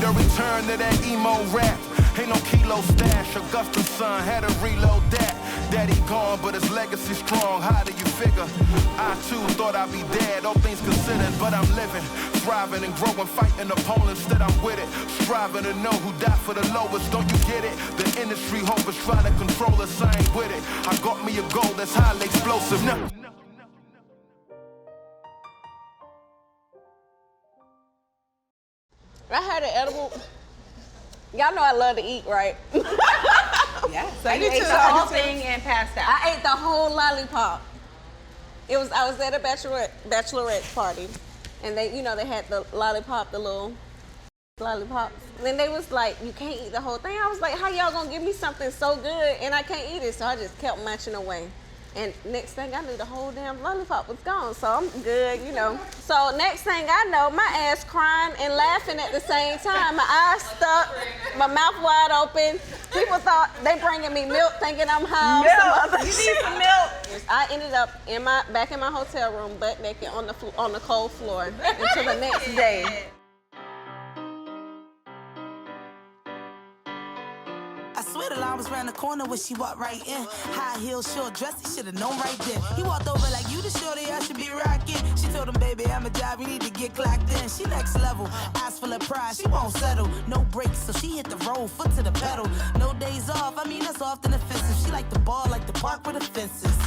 the return to that emo rap. Ain't no kilo stash, Augusta's son had to reload that. Daddy gone, but his legacy strong, how do you figure? I too thought I'd be dead, all things considered, but I'm living, thriving and growing, fighting opponents that I'm with it. Striving to know who died for the lowest, don't you get it? The industry hope is trying to control us, I ain't with it. I got me a goal that's highly explosive. No. I had an edible. Y'all know I love to eat, right? Yeah. So I ate the whole thing and passed out. I ate the whole lollipop. I was at a bachelorette party, and they had the lollipop, the little lollipops. Then they was like, you can't eat the whole thing. I was like, how y'all gonna give me something so good and I can't eat it? So I just kept munching away. And next thing I knew, the whole damn lollipop was gone. So I'm good, So next thing I know, my ass crying and laughing at the same time. My eyes stuck, my mouth wide open. People thought they bringing me milk, thinking I'm high. Milk. You need some milk. I ended up back in my hotel room, butt naked on the cold floor until the next day. I swear the line was round the corner when she walked right in. High heels, short dress, he should've known right then. He walked over like, you the shorty I should be rocking. She told him, baby, I'm a job, we need to get clocked in. She next level, eyes full of pride, she won't settle. No brakes, so she hit the road, foot to the pedal. No days off, that's often offensive. She like the ball, like the park with the fences.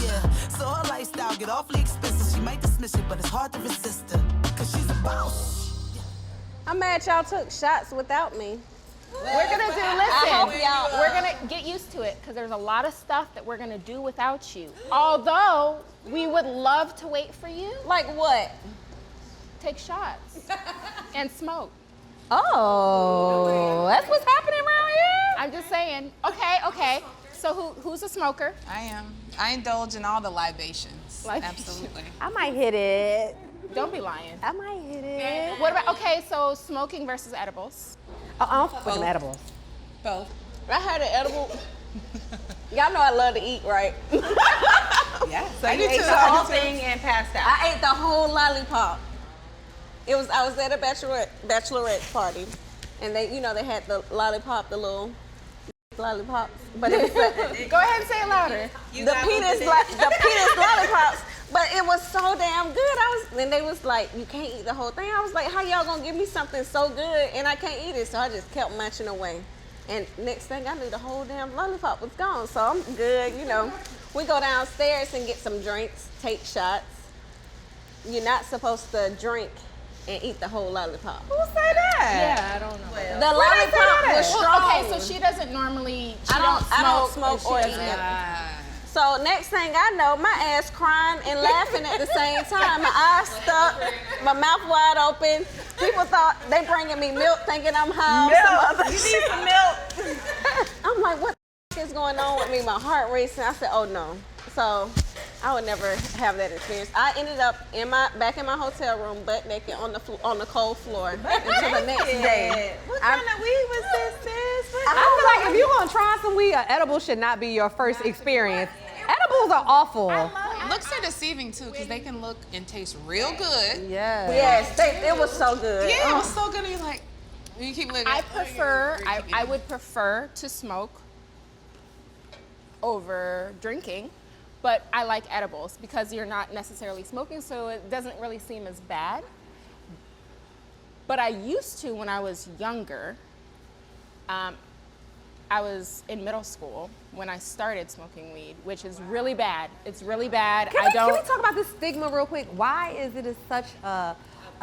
Yeah, so her lifestyle get awfully expensive. She might dismiss it, but it's hard to resist her, cause she's a boss. I'm mad y'all took shots without me. We're gonna we're gonna get used to it because there's a lot of stuff that we're gonna do without you. Although we would love to wait for you. Like what? Take shots and smoke. Oh, that's what's happening around here? I'm just saying. Okay. So who's a smoker? I am. I indulge in all the libations. Absolutely. I might hit it. Don't be lying. I might hit it. What about, so smoking versus edibles? Oh, I don't fuck with edibles. Both. I had an edible. Y'all know I love to eat, right? Yeah. So I ate the whole thing and passed out. I ate the whole lollipop. I was at a bachelorette party, and they had the lollipop, the little lollipops. But it was go ahead and say it louder. The penis lollipops. But it was so damn good. And they was like, you can't eat the whole thing. I was like, how y'all gonna give me something so good and I can't eat it? So I just kept munching away. And next thing I knew, the whole damn lollipop was gone. So I'm good, We go downstairs and get some drinks, take shots. You're not supposed to drink and eat the whole lollipop. Who say that? Yeah, I don't know. The lollipop was strong. Okay, so she doesn't normally. I don't smoke or eat it. So next thing I know, my ass crying and laughing at the same time. My eyes stuck, my mouth wide open. People thought they bringing me milk, thinking I'm high. Milk. You need some milk. I'm like, what the is going on with me? My heart racing. I said, oh no. So I would never have that experience. I ended up back in my hotel room, butt naked on the cold floor until the next day. What kind of weed was this, sis? I feel like if you're gonna try some weed, an edible should not be your first experience. Edibles are awful. Looks are deceiving too, because they can look and taste real good. Yeah. Yes, it was so good. Yeah, it was so good. And you're like, you keep looking. I would prefer to smoke over drinking, but I like edibles because you're not necessarily smoking, so it doesn't really seem as bad. But I used to when I was younger. I was in middle school when I started smoking weed, which is really bad. It's really bad. Can we talk about this stigma real quick? Why is it such a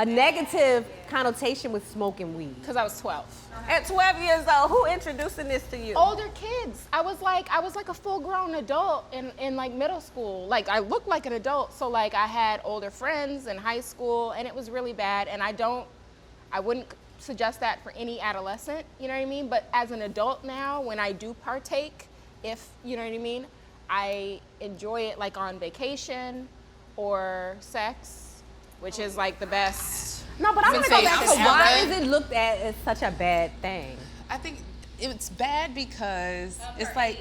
negative connotation with smoking weed? Because I was 12. At 12 years old, who introducing this to you? Older kids. I was like a full-grown adult in like middle school. Like I looked like an adult, so like I had older friends in high school, and it was really bad. And I wouldn't suggest that for any adolescent, you know what I mean? But as an adult now, when I do partake, if, you know what I mean, I enjoy it like on vacation or sex, which is like the best. No, but I want to go back to why is it looked at as such a bad thing? I think it's bad because it's like,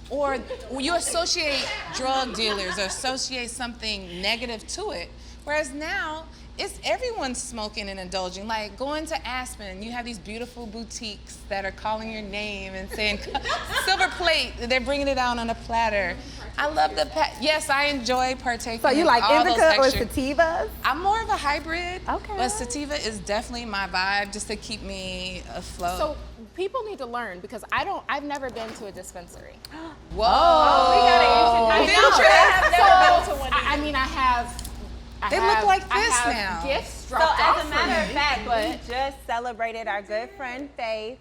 or you associate drug dealers or associate something negative to it. Whereas now, it's everyone's smoking and indulging. Like going to Aspen, you have these beautiful boutiques that are calling your name and saying silver plate. They're bringing it out on a platter. I love yes, I enjoy partaking. So you like all indica or those extra. sativas? I'm more of a hybrid. Okay. But sativa is definitely my vibe, just to keep me afloat. So people need to learn because I've never been to a dispensary. Whoa. Oh, we gotta introduce. I've never been to one. I mean, I have. They look like I this have now. Gifts So dropped as off a matter of for me, fact, but we just celebrated our good friend Faith.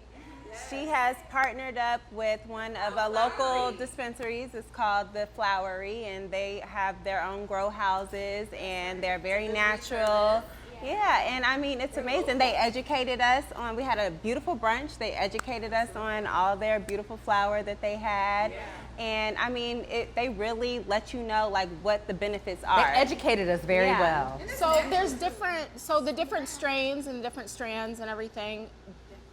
She has partnered up with one of the local dispensaries. It's called The Flowery, and they have their own grow houses, and they're very natural. Yeah, and I mean, it's amazing. They educated us on, we had a beautiful brunch. They educated us on all their beautiful flower that they had. And I mean, they really let you know like what the benefits are. They educated us very well. so there's the different strains and different strands and everything.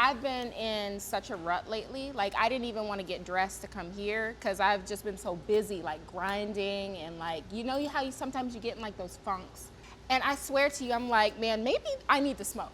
I've been in such a rut lately. Like I didn't even want to get dressed to come here because I've just been so busy, like grinding and like, you know how sometimes you get in like those funks. And I swear to you, I'm like, man, maybe I need to smoke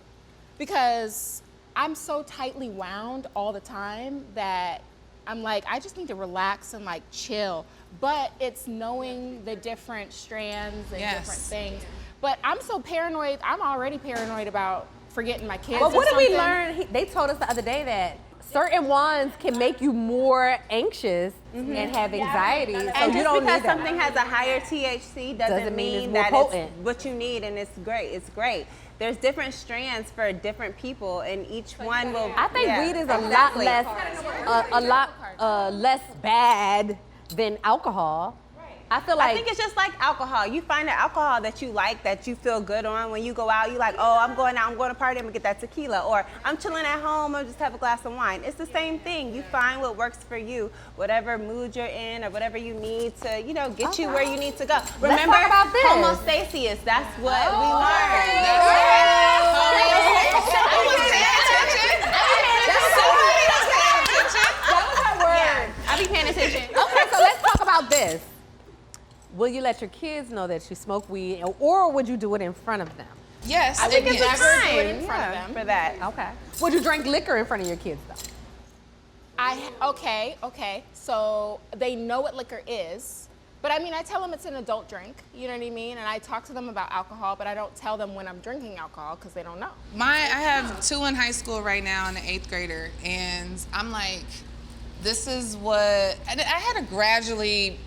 because I'm so tightly wound all the time that I'm like, I just need to relax and like chill. But it's knowing the different strands and different things. But I'm so paranoid. I'm already paranoid about forgetting my kids. But what did we something. learn? They told us the other day that certain ones can make you more anxious and have anxiety. So And you just don't because need that. something has a higher THC doesn't mean it's mean more that potent. it's what you need, and it's great. It's great. There's different strands for different people, and each one will. I think yeah, weed is a exactly. lot less bad than alcohol. I feel like I think it's just like alcohol. You find an alcohol that you like, that you feel good on. When you go out, you like, oh, I'm going out, I'm going to party, I'm gonna get that tequila. Or I'm chilling at home, I'll just have a glass of wine. It's the same thing. You find what works for you, whatever mood you're in or whatever you need to, get you where you need to go. Remember, talk about this. homostasis, that's what we learned. I be paying attention. okay, so let's talk about this. Will you let your kids know that you smoke weed, or would you do it in front of them? Yes, I think it's a yes. time in front of them. for that. Okay. Would you drink liquor in front of your kids though? Okay. So they know what liquor is, but I mean, I tell them it's an adult drink. You know what I mean? And I talk to them about alcohol, but I don't tell them when I'm drinking alcohol because they don't know. I have 2 in high school right now and an 8th grader, and I'm like, this is what I had to gradually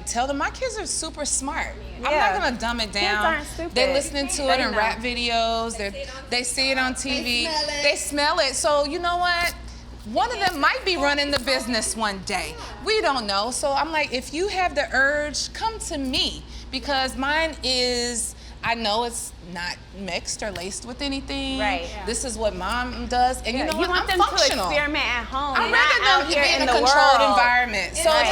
tell them my kids are super smart. Yeah. I'm not gonna dumb it down. aren't stupid. They're listening to it in know. rap videos. They see it on TV. They smell it. So you know what? One of them might be running the business one day. We don't know. So I'm like, if you have the urge, come to me, because mine is, I know it's not mixed or laced with anything. Right. Yeah. This is what mom does, and you know what? You want I'm them functional. to experiment at home, I'd not rather out them here be in in a the controlled world. environment. So if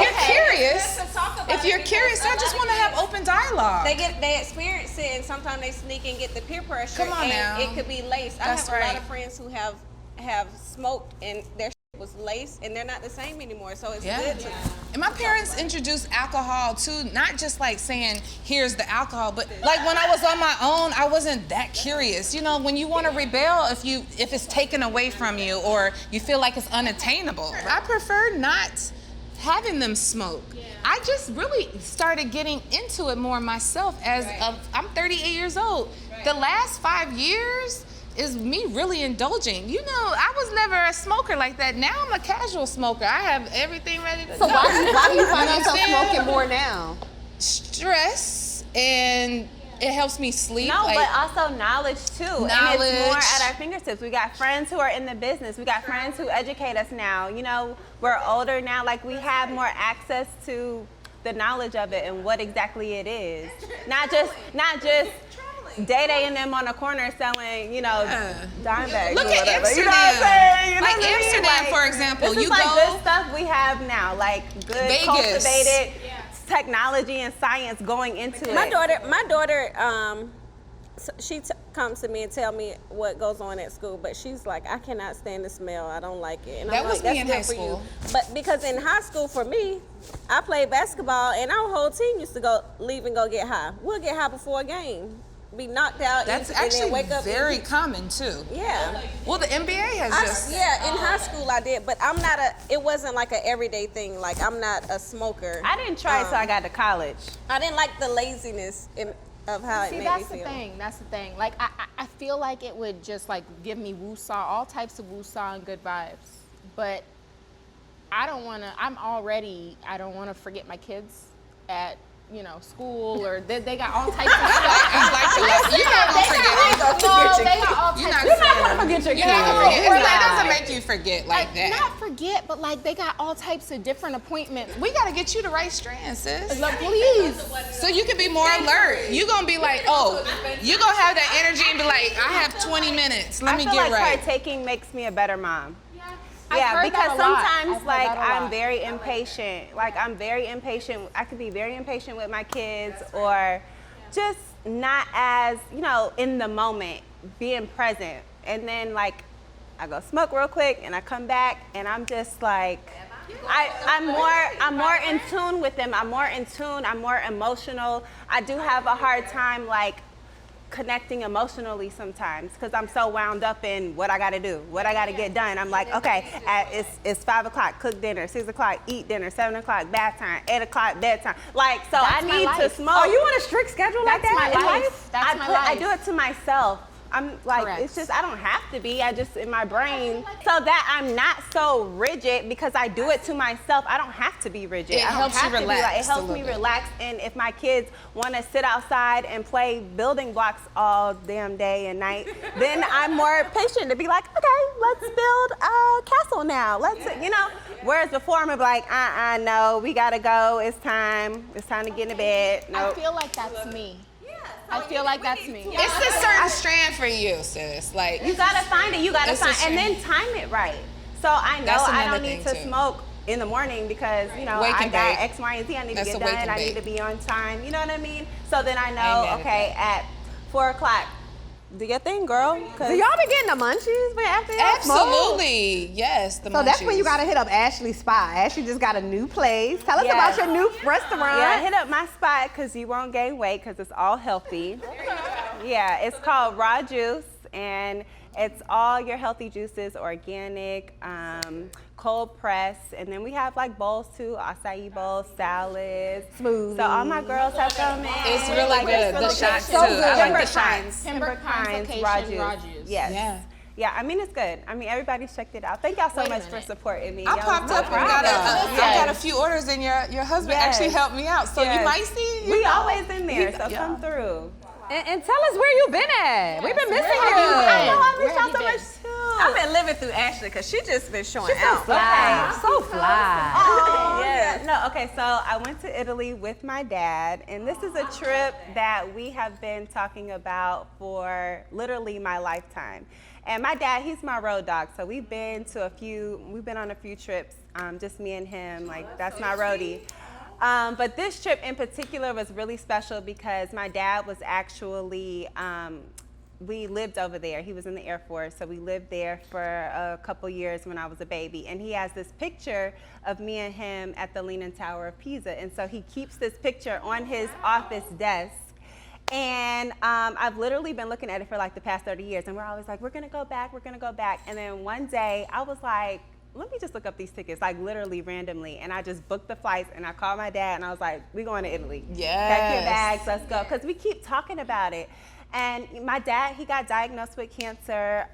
you're curious, I just want to have open dialogue. They experience it, and sometimes they sneak and get the peer pressure. Come on and now. It could be laced. That's I have a lot right. of friends who have smoked and their was laced, and they're not the same anymore. So it's good to. And my parents introduced alcohol too, not just saying, here's the alcohol, but when I was on my own, I wasn't that curious. When you want to rebel, if it's taken away from you or you feel like it's unattainable. I prefer not having them smoke. I just really started getting into it more myself I'm 38 years old. The last 5 years is me really indulging. I was never a smoker like that. Now I'm a casual smoker. I have everything ready to So go. why do you find You know yourself what I'm saying? smoking more now? Stress, and it helps me sleep. No, but also knowledge too. And Knowledge. it's more at our fingertips. We got friends who are in the business. We got friends who educate us now. We're older now. We have more access to the knowledge of it and what exactly it is. Not just Day and them on the corner selling, dime bags. Look or at whatever. Amsterdam. You know what I'm saying? Like Amsterdam, for example, This is you good go- stuff we have now, good Vegas. cultivated technology and science going into it. My daughter, she comes to me and tell me what goes on at school, but she's like, I cannot stand the smell. I don't like it. And That I'm was like, me in that's high good for you. school. But because in high school for me, I played basketball, and our whole team used to leave and go get high. We'll get high before a game. be knocked out. That's and actually then wake up very common too. Yeah. Well, the NBA has Yeah, in high school I did, but I'm not it wasn't like an everyday thing. Like, I'm not a smoker. I didn't try it till I got to college. I didn't like the laziness of how it made me feel. That's the thing. Like, I feel like it would just like give me woo-saw, all types of woo-saw and good vibes. But I don't want to forget my kids at, school, or they got all types of stuff. I'd like to let you're not going to forget it. They got all types of You're not going to forget your kids. It doesn't make you forget like that. Not forget, but like they got all types of different appointments. We got to get you the right strand, sis. Like, please. So you can be more alert. You're going to be like, oh, you're going to have that energy and be like, I have 20 minutes. Let me get I feel like right. partaking makes me a better mom. I've Yeah, heard because that a lot. sometimes like I've heard that a I'm lot. very impatient. Like I'm very impatient. I could be very impatient with my kids, or just not as, in the moment, being present. And then like I go smoke real quick and I come back and I'm just like I'm more in tune with them. I'm more in tune. I'm more emotional. I do have a hard time like connecting emotionally sometimes because I'm so wound up in what I got to do, what I got to get done. I'm like, okay, it's 5 o'clock, cook dinner, 6 o'clock, eat dinner, 7 o'clock, bath time, 8 o'clock, bedtime. Like, so That's I my need to life. smoke. Oh, you want a strict schedule like that That's in my life? life. That's my life. I do it to myself. I'm like, Correct. it's just, I don't have to be. I just, in my brain, so that I'm not so rigid because I do it to myself. I don't have to be rigid. It I don't helps have you to be relax it helps a me little bit. relax. And if my kids want to sit outside and play building blocks all damn day and night, then I'm more patient to be like, okay, let's build a castle now. Let's, Whereas before I'm like, no, we gotta go. It's time to get into bed. Nope. I feel like that's me. I feel like that's me. It's a certain strand for you, sis. Like You gotta find it. You gotta It's a find, and shame. then time it right. So I know That's I another don't need thing, to too. smoke in the morning because Wake I and got bake. X, Y, and Z I need That's to a get wake done. and I need bake. to be on time. You know what I mean? So then I know, Amen to okay, at 4 o'clock, do your thing, girl. Do y'all be getting the munchies after y'all smoke? Absolutely, yes. The So that's when you munchies. gotta hit up Ashley's spot. Ashley just got a new place. Tell us Yes. about your new restaurant. Yeah, hit up my spot because you won't gain weight because it's all healthy. Yeah, it's called Raw Juice, and it's all your healthy juices, organic, cold press, and then we have like bowls too, acai bowls, salads, Smoothies. So all my girls have come in. It's really good. The shots too. So good. I like the Pembroke Pines. shots. Pembroke Pines Raw location, Juice. Raw Juice. Yes. Yeah. Yeah, I mean it's good. I mean everybody's checked it out. Thank y'all so Wait a much for minute. supporting me. I Y'all popped was up no and got problem. I got a few orders, and your husband Yes. actually helped me out. So Yes. you might see. We always in there, so Yeah. come through. And tell us where you been at. We've been missing you. I know I Where miss have y'all you so been? much too. I've been living through Ashley because she just been showing So out. fly. So fly. Oh, Yes. yeah. No, okay, so I went to Italy with my dad, and this is a trip that we have been talking about for literally my lifetime. And my dad, he's my road dog, so we've been on a few trips, just me and him, like that's my roadie. But this trip in particular was really special because my dad was actually, we lived over there. He was in the Air Force, so we lived there for a couple years when I was a baby. And he has this picture of me and him at the Leaning Tower of Pisa. And so he keeps this picture on his office desk. And I've literally been looking at it for like the past 30 years. And we're always like, we're gonna go back. And then one day I was like, let me just look up these tickets, like literally randomly. And I just booked the flights and I called my dad and I was like, we going to Italy. Pack your Yes. bags, let's go. Because we keep talking about it. And my dad, he got diagnosed with cancer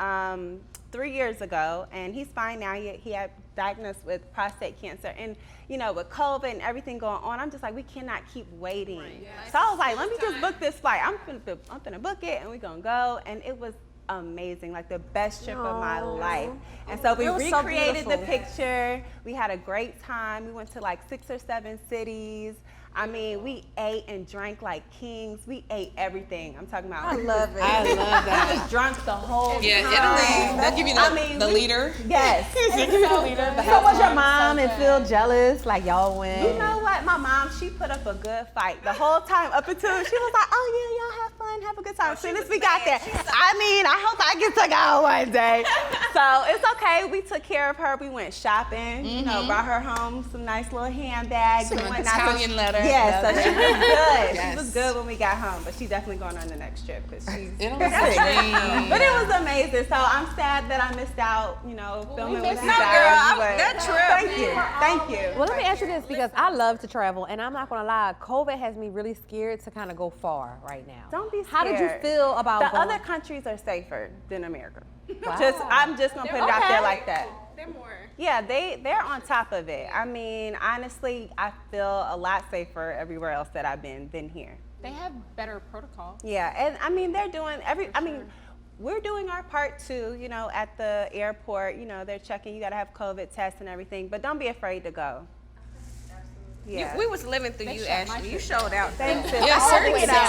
3 years ago, and he's fine now. He had diagnosed with prostate cancer. And, with COVID and everything going on, I'm just like, we cannot keep waiting. So I was like, let me just book this flight. I'm gonna book it, and we're gonna go. And it was amazing, like the best trip of my life. And so we It was so recreated the beautiful. picture. We had a great time. We went to like 6 or 7 cities. I mean, we ate and drank like kings. We ate everything. I'm talking about. I love it. I love We that. just drunk the whole Yeah, time. Italy. They'll give you the leader. Yes. So was your mom and Phil jealous? Like y'all went? You know what? My mom, she put up a good fight the whole time up until she was like, oh yeah, y'all have fun, have a good time. As soon as we got there, I hope I get to go one day. So it's okay. We took care of her. We went shopping, brought her home some nice little handbags Some and whatnot. Italian letters. daughter. Yes, so she was good. Yes. She was good when we got home, but she's definitely going on the next trip because she's. It'll be a dream. But it was amazing. So I'm sad that I missed out, filming with you No, guys. girl, but that trip. Thank you. Well, let me ask you this, because I love to travel, and I'm not gonna lie, COVID has me really scared to kind of go far right now. Don't be scared. How did you feel about the going? other countries are safer than America. Wow. I'm just gonna put it out there like that. They're more. Yeah, they're on top of it. I mean, honestly, I feel a lot safer everywhere else that I've been than here. They have better protocol. Yeah, and I mean, they're doing we're doing our part too, at the airport, they're checking, you gotta have COVID tests and everything, but don't be afraid to go. Yeah. We was living through you, Ashley. You showed out. Thanks. Yeah,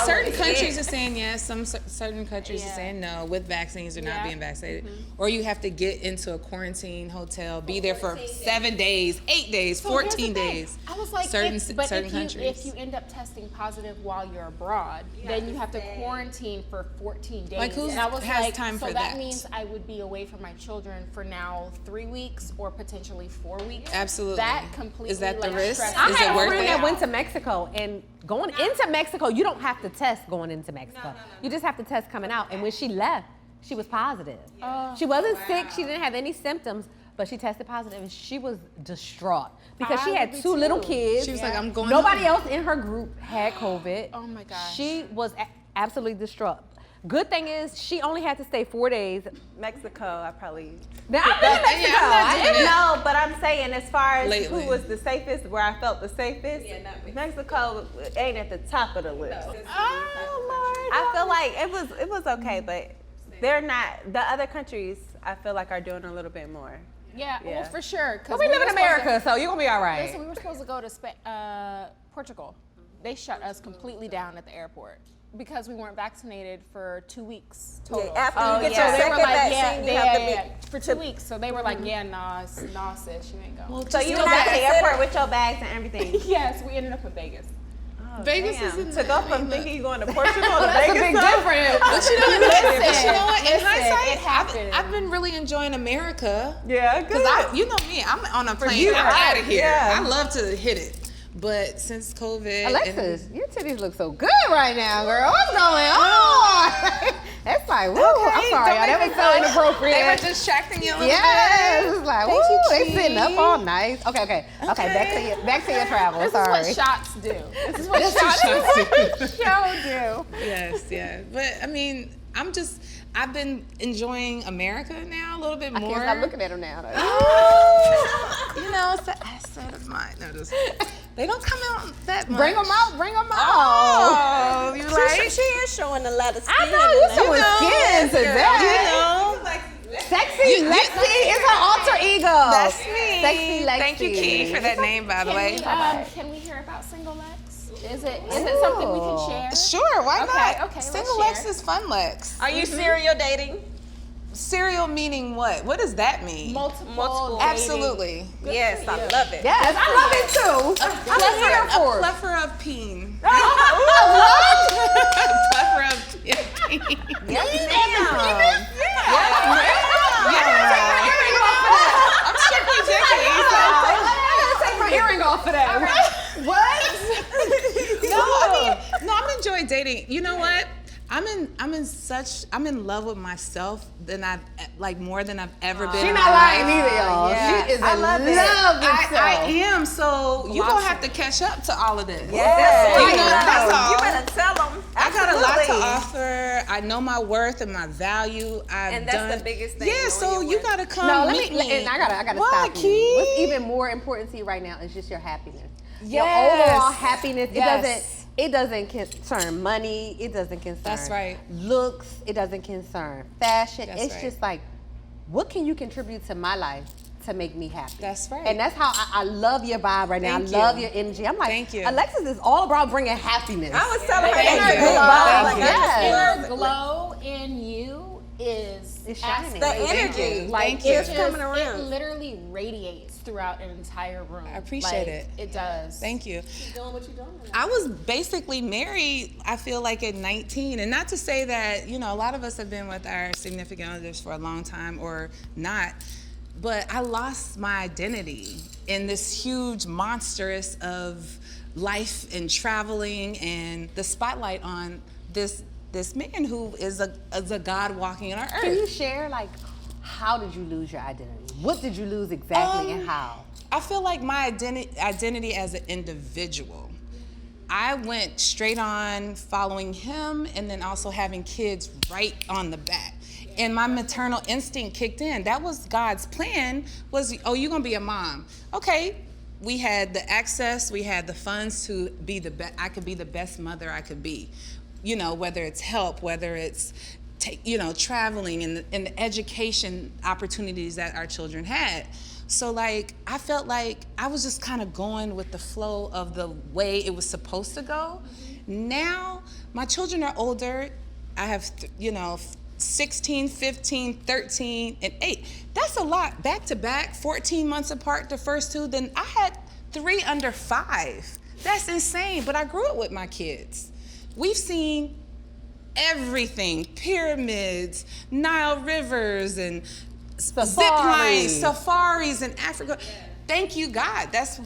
certain countries are saying yes, certain countries are saying no with vaccines or not being vaccinated. Or you have to get into a quarantine hotel, be there for 7 days, 8 days, 14 days. I was like, certain if countries. you end up testing positive while you're abroad, then you have to quarantine for 14 days. Like, who and I was has like, time so for that that? means I would be away from my children for now 3 weeks or potentially 4 weeks. Absolutely. That completely Is that the like, risk? stressed I Is me it had a worth friend it? that went to Mexico, and going into Mexico, you don't have to test going into Mexico. You just have to test coming out. And when she left, she was positive. She wasn't sick. She didn't have any symptoms, but she tested positive, and she was distraught because she had 2 little kids. She was like, I'm going Nobody home. else in her group had COVID. Oh my gosh. She was absolutely distraught. Good thing is, she only had to stay 4 days. Mexico, I probably. Now, I've been to Mexico. I'm not doing it. No, but I'm saying as far as Lately. who was the safest, where I felt the safest, Mexico ain't at the top of the list. Oh, I feel like it was okay, but they're not. The other countries, I feel like, are doing a little bit more. Yeah, Yeah. well, for sure. But we live in America, so you're going to be all right. Listen, we were supposed to go to Portugal. They shut us completely down at the airport because we weren't vaccinated for 2 weeks total. After you get yeah. your So they second were like, vaccine, you have to be. for 2 weeks. So they were like, nah, sis, you ain't going. So you was at the airport with your bags and everything. Yes, we ended up in Vegas. Vegas isn't To go from thinking you're going to Portugal to That's a Vegas. big though? difference. But you know what? In Listen, hindsight, it happened. I've been really enjoying America. Yeah, good. Because you know me, I'm on a plane, you, I'm right. out of here. Yeah. I love to hit it. But since COVID, Alexis, your titties look so good right now, girl. What's going on? That's like, woo. I'm sorry, y'all. That was so inappropriate. they were distracting you a little Yes, bit. it's like, Thank woo, you, they sitting up Chi. all nice. Okay. Back to your travel. This Sorry. is what shots do. This is what That's what shots shots show do. Yes, yeah. But I mean, I've been enjoying America now a little bit more. I can't stop looking at him now. Though. Oh, you know, it's the asset of mine. No, just they don't come out that much. Bring them out. Bring them out. Oh, you like? She is showing a lot of skin. I know you're showing know, skin to that. Sexy Lexi is her alter ego. That's me. Sexy Lexi. Thank you, Key, for that name, by the way. Can we hear about Single Lex? Is it something we can share? Sure, why not? Okay, Single let's Lex is fun, Lex. Are you serial dating? Serial meaning what? What does that mean? Multiple Absolutely. Yes, I love it. Yes, I love it too. I'm here A for it. plethora of peen. What? Plethora of peen. I'm strictly jiggly. Take my earring off of that. What? I'm enjoying dating. You know what? I'm in love with myself more than I've ever been. She's in not my lying life. either, y'all. Yeah. She is I in love love it. with I herself. am. So you're gonna have to catch up to all of this. Yeah. You know, that's all. You better tell them. I got a lot to offer. I know my worth and my value. And that's the biggest thing, Yeah, knowing so your you worth. gotta come No, meet me. and I gotta What, stop you. Key? What's even more important to you right now is just your happiness. Your Yes. overall happiness. Yes. It doesn't concern money. It doesn't concern That's right. looks. It doesn't concern fashion. That's It's right. just like, what can you contribute to my life to make me happy? That's right. And that's how I love your vibe right now. Thank I love you. your energy. I'm like, Thank you. Alexis is all about bringing happiness. I was telling her Thank that you. good Thank vibes. you. Like, I Yes. just Your glow in you is It's shining. The aspirational. energy. Like Thank you. It's coming around. It literally radiates throughout an entire room. I appreciate it. It does. Thank you. Keep doing what you're doing. I was basically married, I feel like at 19. And not to say that, a lot of us have been with our significant others for a long time or not, but I lost my identity in this huge monstrous of life and traveling and the spotlight on this man who is a God walking on our earth. Can you share, like, how did you lose your identity? What did you lose exactly and how? I feel like my identity as an individual, I went straight on following him and then also having kids right on the back. And my maternal instinct kicked in. That was God's plan, was, oh, you're gonna be a mom. Okay, we had the access, we had the funds to be I could be the best mother I could be. You know, whether it's help, whether it's traveling and the education opportunities that our children had. So like, I felt like I was just kind of going with the flow of the way it was supposed to go. Now, my children are older. I have, 16, 15, 13, and 8. That's a lot. Back to back, 14 months apart, the first two. Then I had 3 under 5. That's insane, but I grew up with my kids. We've seen everything, pyramids, Nile rivers, and zip lines, safaris in Africa. Thank you, God. That's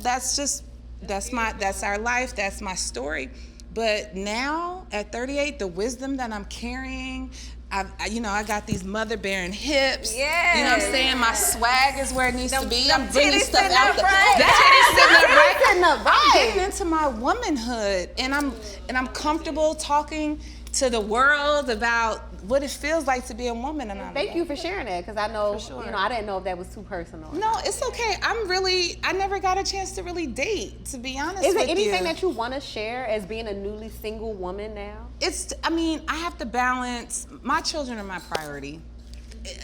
our life, that's my story. But now at 38, the wisdom that I'm carrying, I got these mother-bearing hips. Yes. You know what I'm saying? My swag is where it needs to be. I'm bringing titties stuff sitting out up there. right. The titties sitting up right. Right. I'm getting into my womanhood, and I'm comfortable talking to the world about what it feels like to be a woman. And Thank you for sharing that, because I know, sure. I didn't know if that was too personal. No, it's okay. I never got a chance to really date, to be honest with you. Is there anything that you want to share as being a newly single woman now? I have to balance. My children are my priority.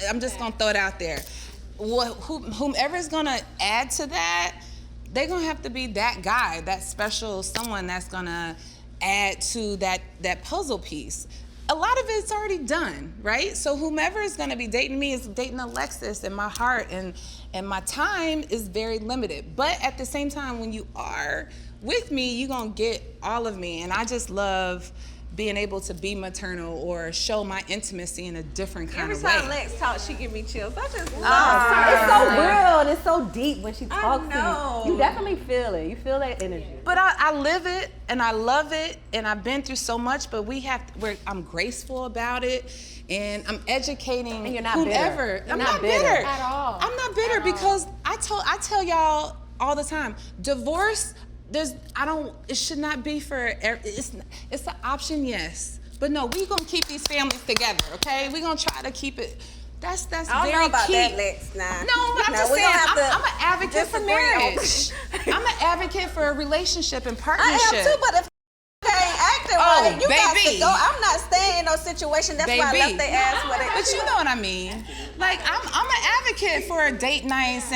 I'm just gonna throw it out there. Whomever's gonna add to that, they're gonna have to be that guy, that special someone that's gonna add to that puzzle piece. A lot of it's already done, right? So whomever is gonna be dating me is dating Alexis, and my heart and my time is very limited. But at the same time, when you are with me, you're gonna get all of me. And I just love being able to be maternal or show my intimacy in a different kind of way. Every time Lex talks, she give me chills. I just love It's so real and it's so deep when she talks know. to you. You definitely feel it. You feel that energy. But I live it and I love it, and I've been through so much, but I'm graceful about it, and I'm educating And you're not whomever. bitter. You're I'm not not bitter. bitter At all. I'm not bitter because I tell y'all all the time, divorce, it should not be for, it's an option, yes. But no, we gonna keep these families together, okay? We gonna try to keep it. That's I don't very know about key. that, Lex. Nah. No, but I'm just we saying, gonna have to I'm an advocate for disagree on- marriage. I'm an advocate for a relationship and I partnership. am too, but if ain't acting Oh, right, you got to baby. go. I'm not staying in no situation. That's why I left their ass with it. But you know what I mean. Like, I'm an advocate for a date nights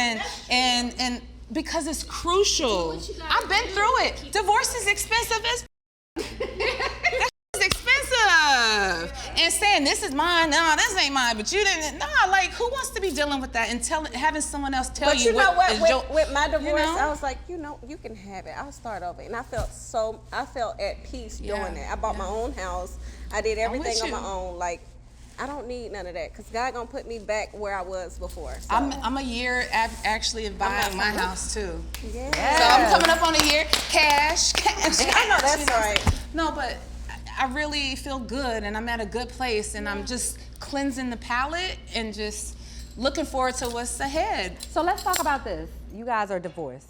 and because it's crucial. I've been through it. Divorce is expensive as That's expensive. And saying this is mine, no, this ain't mine, but you didn't. Nah, like, who wants to be dealing with that and having someone else tell But you you know what? is With my divorce, you know? I was like, you can have it. I'll start over, and I felt at peace doing that. I bought my own house. I did everything on my own. Like, I don't need none of that, because God gonna put me back where I was before. So. I'm a year actually of buying my house too. Yeah. So I'm coming up on a year. Cash. I know that's right. No, but I really feel good, and I'm at a good place, and I'm just cleansing the palate and just looking forward to what's ahead. So let's talk about this. You guys are divorced.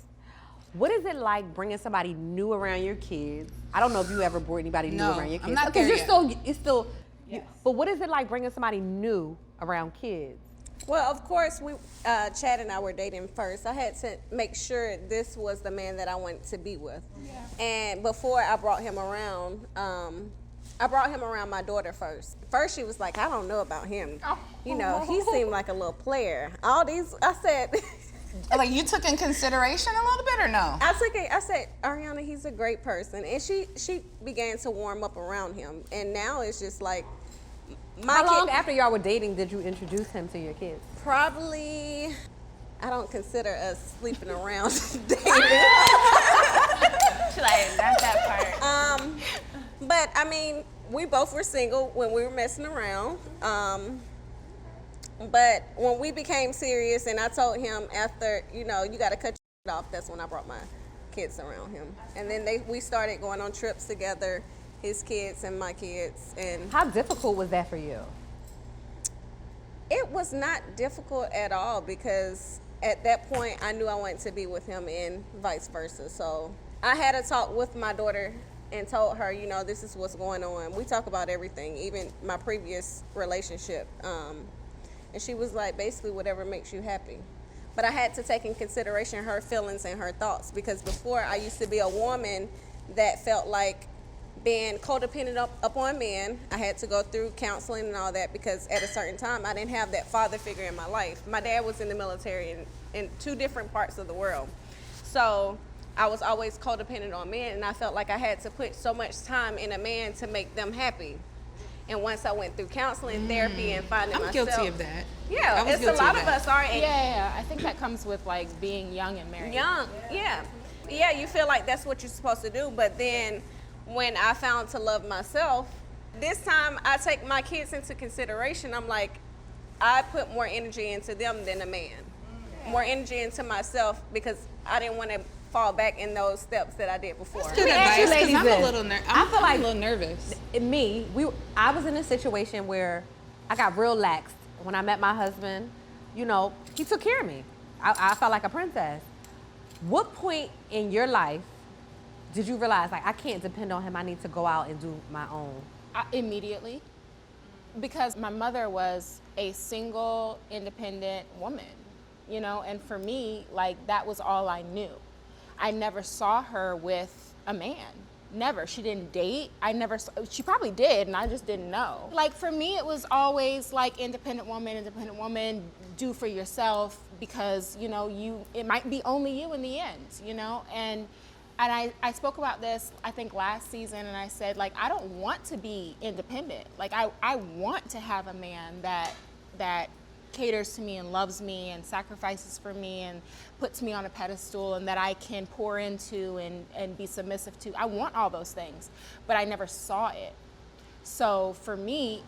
What is it like bringing somebody new around your kids? I don't know if you ever brought anybody new around your kids. I'm not Okay, there it's still. But what is it like bringing somebody new around kids? Well, of course, Chad and I were dating first. I had to make sure this was the man that I wanted to be with. Yeah. And before I brought him around, my daughter first. First, she was like, I don't know about him. Oh. He seemed like a little player. I said... Like, you took in consideration a little bit or no? I said, Ariana, he's a great person. And she began to warm up around him. And now it's just like... How long after y'all were dating did you introduce him to your kids? Probably, I don't consider us sleeping around dating. Like, not that part. But I mean, we both were single when we were messing around. But when we became serious, and I told him after, you got to cut your off, that's when I brought kids around him. And then we started going on trips together, his kids and my kids. And how difficult was that for you? it was not difficult at all, because at that point I knew I wanted to be with him and vice versa. So I had a talk with my daughter and told her, you know, this is what's going on. We talk about everything, even my previous relationship. And she was like, basically, whatever makes you happy. But I had to take in consideration her feelings and her thoughts, because before I used to be a woman that felt like being codependent upon men. I had to go through counseling and all that, because at a certain time I didn't have that father figure in my life. My dad was in the military in 2 different parts of the world. So I was always codependent on men, and I felt like I had to put so much time in a man to make them happy. And once I went through counseling, therapy, and finding myself. I'm guilty of that. Yeah, it's a lot of us are. Yeah, I think that comes with like being young and married. Young, yeah. Yeah, you feel like that's what you're supposed to do, but then when I found to love myself, this time I take my kids into consideration. I'm like, I put more energy into them than a man. More energy into myself, because I didn't want to fall back in those steps that I did before. Good advice, because I'm a little I feel like a little nervous. I was in a situation where I got real laxed when I met my husband. You know, he took care of me. I felt like a princess. What point in your life did you realize, like, I can't depend on him, I need to go out and do my own? Immediately, because my mother was a single, independent woman, you know, and for me, like, that was all I knew. I never saw her with a man. Never. She didn't date. She probably did, and I just didn't know. Like, for me, it was always like independent woman, do for yourself, because, you know, it might be only you in the end, you know? And I spoke about this, I think, last season, and I said, like, I don't want to be independent. Like, I want to have a man that caters to me and loves me and sacrifices for me and puts me on a pedestal, and that I can pour into and be submissive to. I want all those things, but I never saw it. So for me,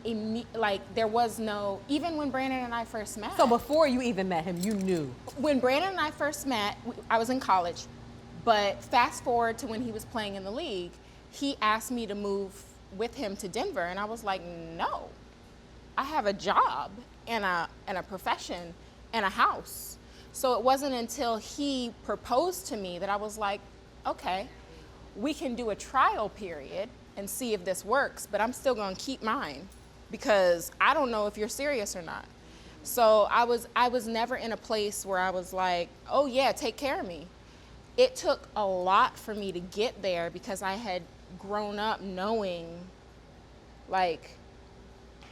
like, there was no, even when Brandon and I first met. So before you even met him, you knew? When Brandon and I first met, I was in college, but fast forward to when he was playing in the league, he asked me to move with him to Denver, and I was like, no, I have a job and a profession and a house. So it wasn't until he proposed to me that I was like, okay, we can do a trial period and see if this works, but I'm still gonna keep mine, because I don't know if you're serious or not. So I was never in a place where I was like, oh yeah, take care of me. It took a lot for me to get there, because I had grown up knowing, like,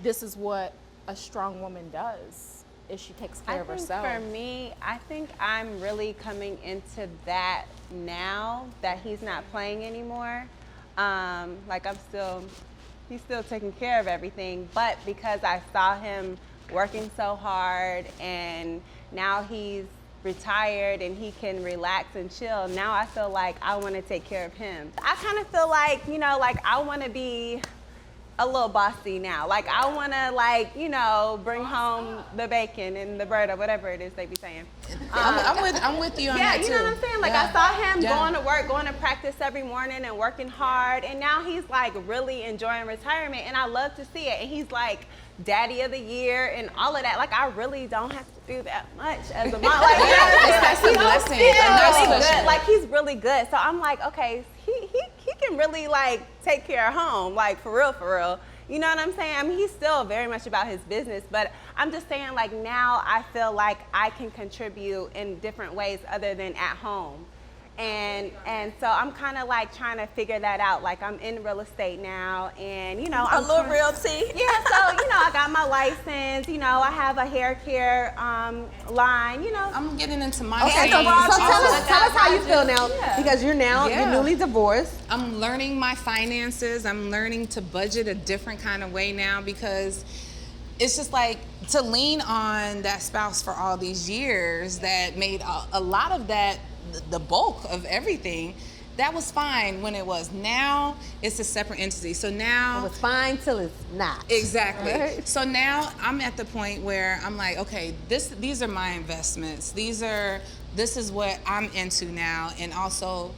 this is what a strong woman does, is she takes care of herself. For me, I think I'm really coming into that now that he's not playing anymore. Like, he's still taking care of everything, but because I saw him working so hard, and now he's retired and he can relax and chill, now I feel like I want to take care of him. I kind of feel like, you know, like, I want to be a little bossy now. Like, I want to, like, you know, bring home the bacon and the bread or whatever it is they be saying. I'm with you on that too. Yeah, you know what I'm saying? Like, I saw him going to work, going to practice every morning and working hard, and now he's, like, really enjoying retirement, and I love to see it. And he's, like, daddy of the year and all of that. Like, I really don't have to do that much as a mom. Like, that's a blessing. Good. Like, he's really good. So I'm like, okay, he can really, like, take care of home, like, for real. You know what I'm saying? I mean, he's still very much about his business, but I'm just saying, like, now I feel like I can contribute in different ways other than at home. And so I'm kind of, like, trying to figure that out. Like, I'm in real estate now, and, you know, I'm a little realty. Yeah, so, you know, I got my license, you know, I have a hair care line, you know. I'm getting into my Okay, so tell us how you feel now, because you're newly divorced. I'm learning my finances. I'm learning to budget a different kind of way now, because it's just like, to lean on that spouse for all these years that made a lot of that the bulk of everything. that was fine when it was. Now it's a separate entity. So now It was fine till it's not. exactly. Right? So now I'm at the point where I'm like, okay, these are my investments. This is what I'm into now, and also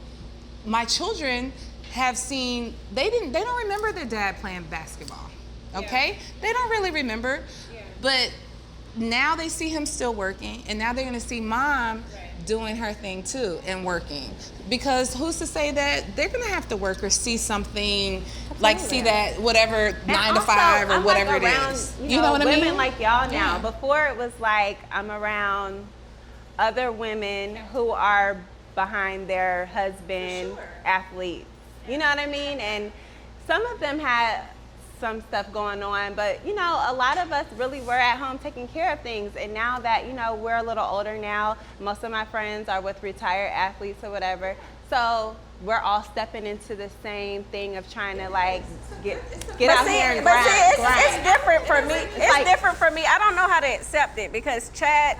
my children have seen. They don't remember their dad playing basketball. Okay, they don't really remember, but now they see him still working, and now they're gonna see mom doing her thing too and working. Because who's to say that they're gonna have to work or see something, like see that whatever 9 to 5 or I'm whatever like it around, is. You know what I women mean? like y'all now. Yeah. Before it was like I'm around other women who are behind their husband athletes. You know what I mean? And some of them had some stuff going on, but you know, a lot of us really were at home taking care of things. And now that, you know, we're a little older now, most of my friends are with retired athletes or whatever. So we're all stepping into the same thing of trying to like get out here and grind. It's different for me. It's different for me. I don't know how to accept it because Chad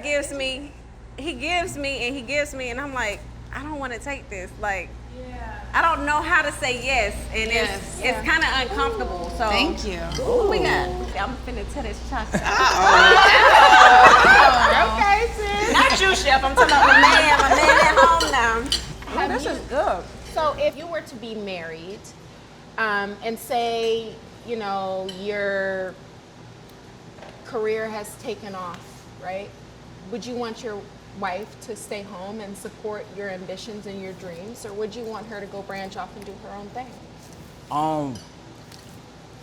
gives me, and he gives me, and I'm like, I don't want to take this. Like, I don't know how to say yes, and it's kind of uncomfortable. So Thank you. What we got? I'm finna tell this chocolate. Okay, sis. Not you, chef. I'm talking about my man at home now. This is good. So if you were to be married, and say, you know, your career has taken off, right? Would you want your wife to stay home and support your ambitions and your dreams, or would you want her to go branch off and do her own thing?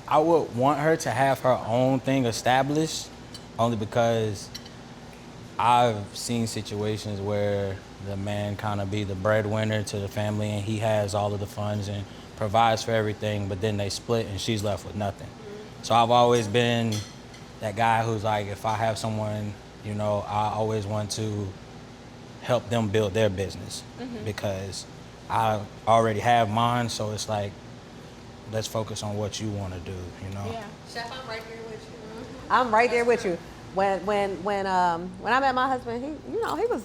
I would want her to have her own thing established, only because I've seen situations where the man kind of be the breadwinner to the family and he has all of the funds and provides for everything, but then they split and she's left with nothing. So I've always been that guy who's like, if I have someone, you know, I always want to help them build their business because I already have mine. So it's like, let's focus on what you want to do, you know? Yeah. Chef, I'm right here with you. I'm right there with you. When I met my husband, he was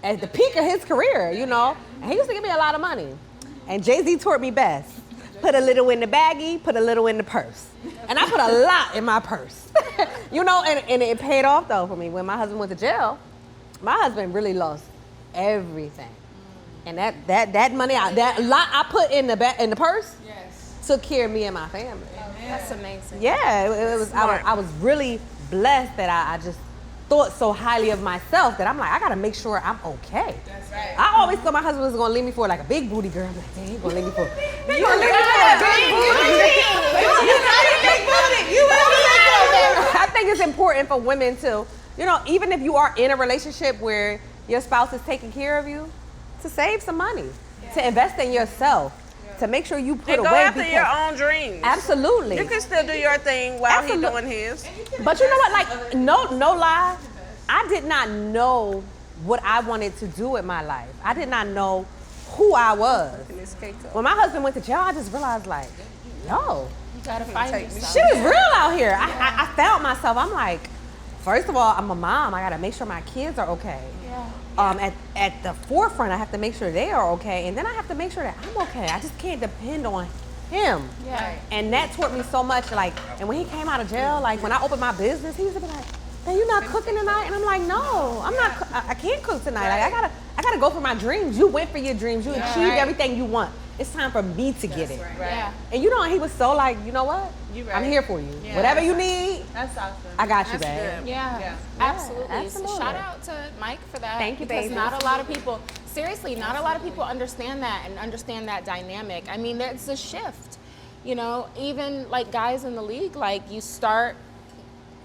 at the peak of his career, you know, and he used to give me a lot of money. And Jay-Z taught me best. Put a little in the baggie, put a little in the purse. And I put a lot in my purse. You know, and it paid off though for me. When my husband went to jail, my husband really lost everything. And that money, that lot I put in the purse, took care of me and my family. That's amazing. Yeah, it was. I was really blessed that I just thought so highly of myself that I'm like, I gotta make sure I'm okay. That's right. I always thought my husband was gonna leave me for like a big booty girl. I'm like, dang, he gonna leave me for. He gonna leave me for a big booty. I think it's important for women to, you know, even if you are in a relationship where your spouse is taking care of you, to save some money, to invest in yourself. To make sure you put And away. go after your own dreams. Absolutely. You can still do your thing while he's doing his. But you know what? Like, no lie. I did not know what I wanted to do with my life. I did not know who I was. When my husband went to jail, I just realized, like, yo, You gotta find yourself. shit is real out here. I found myself. I'm like, first of all, I'm a mom. I gotta make sure my kids are okay. At the forefront, I have to make sure they are okay, and then I have to make sure that I'm okay. I just can't depend on him. Yeah. And that taught me so much. Like, and when he came out of jail, like when I opened my business, he used to be like, "Hey, you not cooking tonight?" And I'm like, "No, I'm not. I can't cook tonight. Like, I gotta go for my dreams. You went for your dreams. You achieved everything you want. It's time for me to get it." Yeah. And you know, he was so like, you know what? I'm here for you. Whatever you need, That's awesome. I got you, babe. Yeah, absolutely. absolutely. So shout out to Mike for that. Thank you, because baby. not a lot of people, seriously, not a lot of people understand that and understand that dynamic. I mean, there's a shift. You know, even like guys in the league, like you start,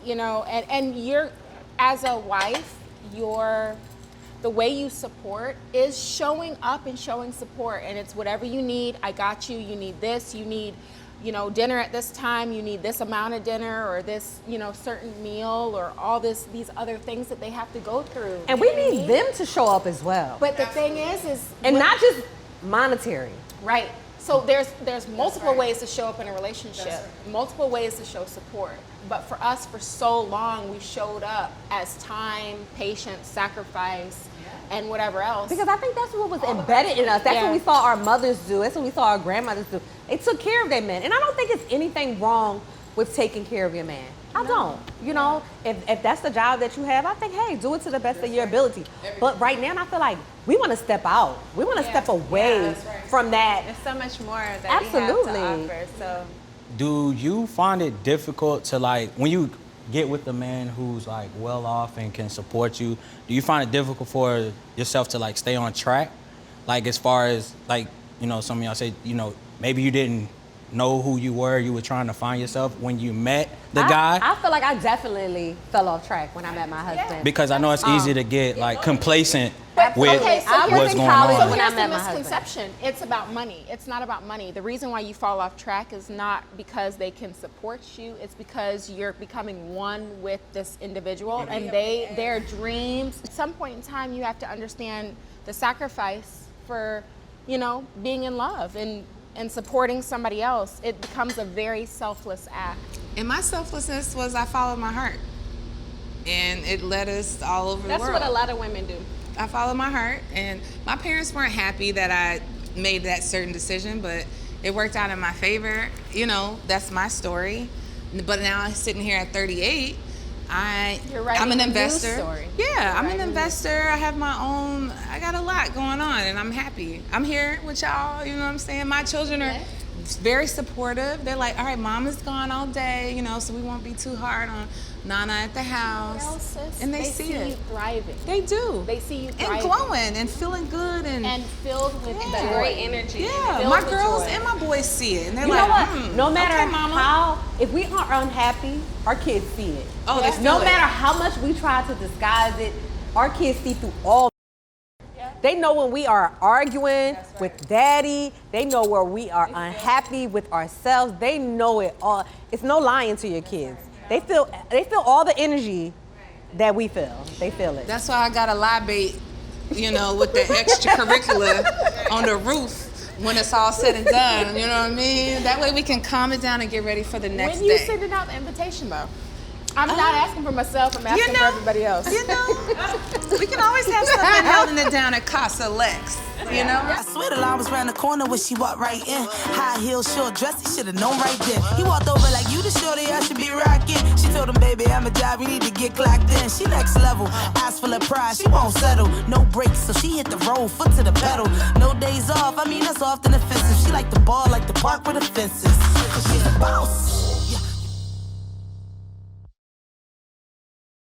you know, and you're, as a wife, the way you support is showing up and showing support. And it's whatever you need, I got you, you need this, you need, you know, dinner at this time, you need this amount of dinner or this, you know, certain meal or all these other things that they have to go through. And we need them to show up as well. But the thing is and not just monetary. right. So there's multiple ways to show up in a relationship, multiple ways to show support. But for us, for so long, we showed up as time, patience, sacrifice, and whatever else. Because I think that's what was embedded in us. That's what we saw our mothers do. That's what we saw our grandmothers do. They took care of their men. And I don't think it's anything wrong with taking care of your man. I don't. You know, if that's the job that you have, I think, hey, do it to the best of your ability. But right now, I feel like we want to step out. We want to step away from that. There's so much more that Absolutely. we have to offer. So, do you find it difficult to, like, when you get with a man who's like well off and can support you, do you find it difficult for yourself to like stay on track? Like, as far as, like, you know, some of y'all say, you know, maybe you didn't know who you were trying to find yourself when you met the guy? I feel like I definitely fell off track when I met my husband. Because I know it's easy to get like complacent with I was what's in going college on. when I met my misconception. It's about money. It's not about money. The reason why you fall off track is not because they can support you. It's because you're becoming one with this individual and their dreams. At some point in time, you have to understand the sacrifice for, you know, being in love and supporting somebody else. It becomes a very selfless act. And my selflessness was I followed my heart. And it led us all over the world. That's what a lot of women do. I followed my heart, and my parents weren't happy that I made that certain decision, but it worked out in my favor. You know, that's my story. But now I'm sitting here at 38. I'm an investor. I'm an investor. I have my own, I got a lot going on, and I'm happy. I'm here with y'all, you know what I'm saying? My children are very supportive. They're like, all right, mom is gone all day, you know, so we won't be too hard on Nana at the house. And they see it. You thriving. They do. They see you thriving. And glowing and feeling good and filled with great energy. Yeah, my girls and my boys see it. And they're You like, know what? No matter okay, mama. how, if we are unhappy, our kids see it. Oh, they feel No it. matter how much we try to disguise it, our kids see through all. They know when we are arguing with daddy. They know where we are unhappy with ourselves. They know it all. It's no lying to your kids. They feel all the energy that we feel. They feel it. That's why I got a lie bait, you know, with the extracurricular on the roof when it's all said and done. You know what I mean? That way we can calm it down and get ready for the next When you day. sending out the invitation, though? I'm not asking for myself. I'm asking for everybody else. You know, we can always have something holding it down at Casa Lex. You know? I swear the line was round the corner when she walked right in. High heels, short dress, he should've known right then. He walked over like, you the shorty I should be rocking. She told him, baby, I'm a job, you need to get clocked in. She next level, eyes full of pride, she won't settle. No brakes, so she hit the road, foot to the pedal. No days off, I mean that's often offensive. She like the ball, like the park with the fences. 'Cause she's a boss.